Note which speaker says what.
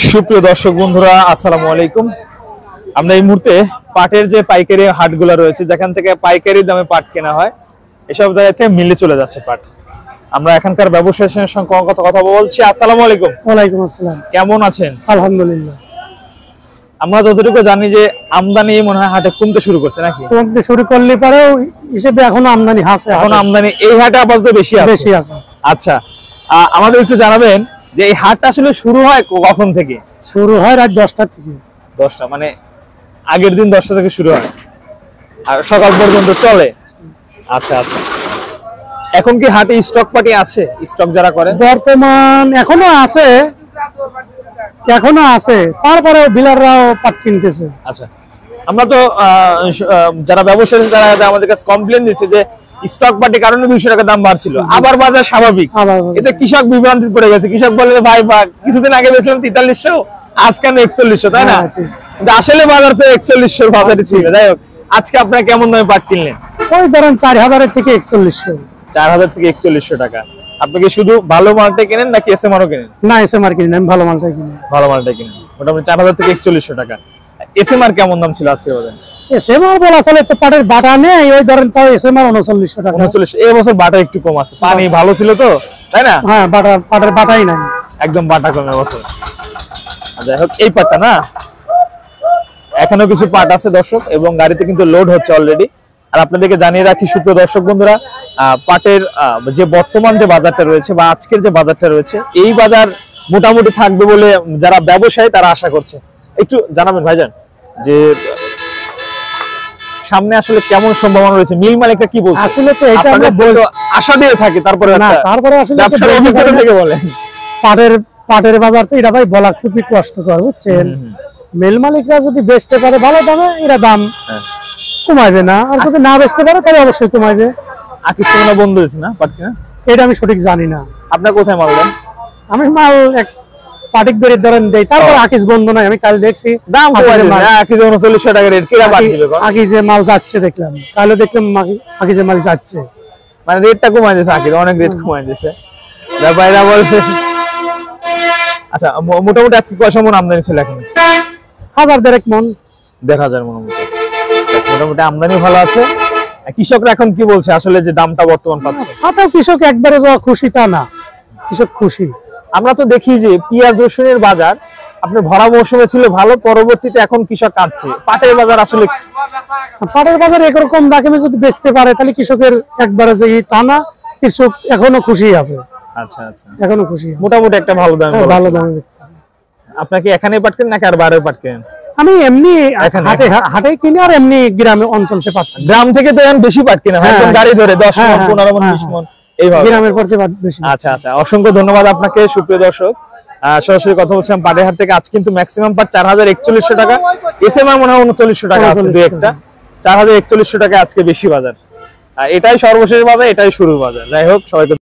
Speaker 1: সুপ্রিয় দর্শক বন্ধুরা, আসসালামু আলাইকুম। আমরা এই মুহূর্তে পাটের যে পাইকারি হাটগুলো রয়েছে, যেখান থেকে পাইকারি দামে পাট কেনা হয়, এসব জায়গাতে মিলে চলে যাচ্ছে পাট। আমরা এখানকার ব্যবসায়ীর সঙ্গে কথা বলছি। আসসালামু আলাইকুম।
Speaker 2: ওয়ালাইকুম আসসালাম।
Speaker 1: কেমন আছেন?
Speaker 2: আলহামদুলিল্লাহ।
Speaker 1: আমরা যতটুকু জানি যে আমদানি মনে হয় হাটে কমতে শুরু করছে, নাকি?
Speaker 2: কমতে শুরু করলে পরেও হিসেবে এখনো আমদানি আছে,
Speaker 1: এখন আমদানি এই হাটে আপাতত বেশি আছে। আচ্ছা, আমাদের একটু জানাবেন যে এই হাটটা আসলে শুরু হয় কখন থেকে?
Speaker 2: শুরু হয় রাত 10টা থেকে।
Speaker 1: 10টা মানে আগের দিন 10টা থেকে শুরু হয় আর সকাল পর্যন্ত চলে। আচ্ছা আচ্ছা, এখন কি হাটে স্টক পাটি আছে? স্টক যারা করে
Speaker 2: বর্তমান এখনো আছে, তারপরে বিলাররাও পাট কিনতেছে।
Speaker 1: আচ্ছা, আমরা তো যারা ব্যবসায়ী যারা আমাদের কাছে কমপ্লেন দিচ্ছে যে স্টক পাটি কারণে 200 টাকা দাম বাড়ছিল, আবার বাজার স্বাভাবিক। এতে কৃষক বিভ্রান্তি পড়ে গেছে। কৃষক বলে ভাই কিছুদিন আগে বেচলাম 4300, আজ কেন 4100, তাই না? কিন্তু আসলে বাজার তো 4100 বাজারে ছিল। যাই হোক, আজকে আপনারা কেমন দামে পাট কিনলেন?
Speaker 2: ওই ধরেন 4000 থেকে 4100।
Speaker 1: 4000 থেকে 4100 টাকা। আপনি কি শুধু ভালো মালটা কেনেন নাকি এসএমআরও কেনেন?
Speaker 2: না, এসএমআর কিনি না, আমি ভালো মালটাই কিনি।
Speaker 1: ভালো মালটা কিনেন। মোটামুটি 4000 থেকে 4100 টাকা। এসএমআর কেমন দাম ছিল আজকে বাজারে?
Speaker 2: এসএমআর বলা চলে তো, পাটের বাটা নেই, ওই ধরেন তাও এসএমআর 3900 টাকা।
Speaker 1: 39। এই বছর বাটা একটু কম আছে, পানি ভালো ছিল তো, তাই না?
Speaker 2: হ্যাঁ, পাটের বাটাই নাই,
Speaker 1: একদম বাটা কম এবছর। যাই হোক, এই পাটটা না, এখনো কিছু পাট আছে দর্শক, এবং গাড়িতে কিন্তু লোড হচ্ছে অলরেডি। আর আপনাদেরকে জানিয়ে রাখি সুপ্রিয় দর্শক বন্ধুরা, পাটের যে বর্তমান যে বাজারটা রয়েছে বা আজকের যে বাজারটা রয়েছে, এই বাজার মোটামুটি থাকবে বলে যারা ব্যবসায়ী তারা আশা করছে। একটু জানাবেন ভাইজান যে সামনে আসলে কেমন সম্ভাবনা রয়েছে, মিল মালিকরা কি বলছে?
Speaker 2: আসলে তো এটা আমরা
Speaker 1: আশা দিয়ে থাকি, তারপরে আসলে থেকে বলেন
Speaker 2: পাটের বাজার তো এটা ভাই বলা খুবই কষ্টকর, বুঝছেন? মিল মালিকরা যদি বেচতে পারে ভালো দামে, এরা দাম কমাইবে না, আর যদি না বেচতে পারে তাহলে অবশ্যই কমাইবে।
Speaker 1: আকিস্তান বন্ধ হয়েছে না পাট কিনা?
Speaker 2: এটা আমি সঠিক জানি না।
Speaker 1: আপনার কোথায় মাল দেন?
Speaker 2: আমি মাল এক পাটিক বেরিয়ে ধরেন দেই, তারপর আকিস বন্ধ নাই। আমি কাল দেখছি
Speaker 1: দাম আকিস 3900 টাকা রেট। কিরা পাট দিবে?
Speaker 2: আকিসে মাল যাচ্ছে দেখলাম, কালও দেখলাম আকিসে মাল যাচ্ছে,
Speaker 1: মানে রেটটা কমাই দিয়েছে। আকিস অনেক রেট কমাই দিয়েছে, ব্যাপারীরা বলছে। আচ্ছা, মোটামুটি আজকে কয়শো মন আমদানি ছিল? এখন
Speaker 2: 1000 মন।
Speaker 1: 1000 মন মোটামুটি আমদানি ভালো আছে। কৃষকরা এখন কি বলছে আসলে যে দামটা বর্তমান পাচ্ছে?
Speaker 2: কৃষক একবারে যাওয়া খুশি তা না, কৃষক খুশি।
Speaker 1: আমরা তো দেখি যে পেঁয়াজ রসুনের বাজার আপনার ভরা মৌসুমে ছিল ভালো, পরবর্তীতে এখন কৃষক কাটছে। পাটের বাজার আসলে
Speaker 2: এরকম দামে যদি বেচতে পারে তাহলে কৃষকের একবারে যে তা না, কৃষক এখনো খুশি আছে।
Speaker 1: আচ্ছা আচ্ছা,
Speaker 2: এখনো খুশি,
Speaker 1: মোটামুটি একটা ভালো দামে
Speaker 2: বেচতেছে।
Speaker 1: আপনাকে এখানে পাট কেনেন নাকি আর বাইরে পাট কেনেন?
Speaker 2: আমি এমনি হাটে কিনি, আর এমনি গ্রামে অঞ্চলতে পাট।
Speaker 1: গ্রাম থেকে তো এখন বেশি পাট কিনা হয়, গাড়ি ধরে 10 মণ 15 মণ 20 মণ এইভাবে
Speaker 2: গ্রামের পড়তে পাট বেশি।
Speaker 1: আচ্ছা আচ্ছা, অসংখ্য ধন্যবাদ আপনাকে সুপ্রিয় দর্শক। সরাসরি কথা বলছিলাম পাটের হাট থেকে। আজ কিন্তু ম্যাক্সিমাম পাট 4041 টাকা, এসএমআর মনে হয় 3900 টাকা আছে, দুই একটা। 4041 টাকা আজকে বেশি বাজার। এটাই সর্বশেষ বাজার, এটাই শুরুর বাজার। যাই হোক, সবাইকে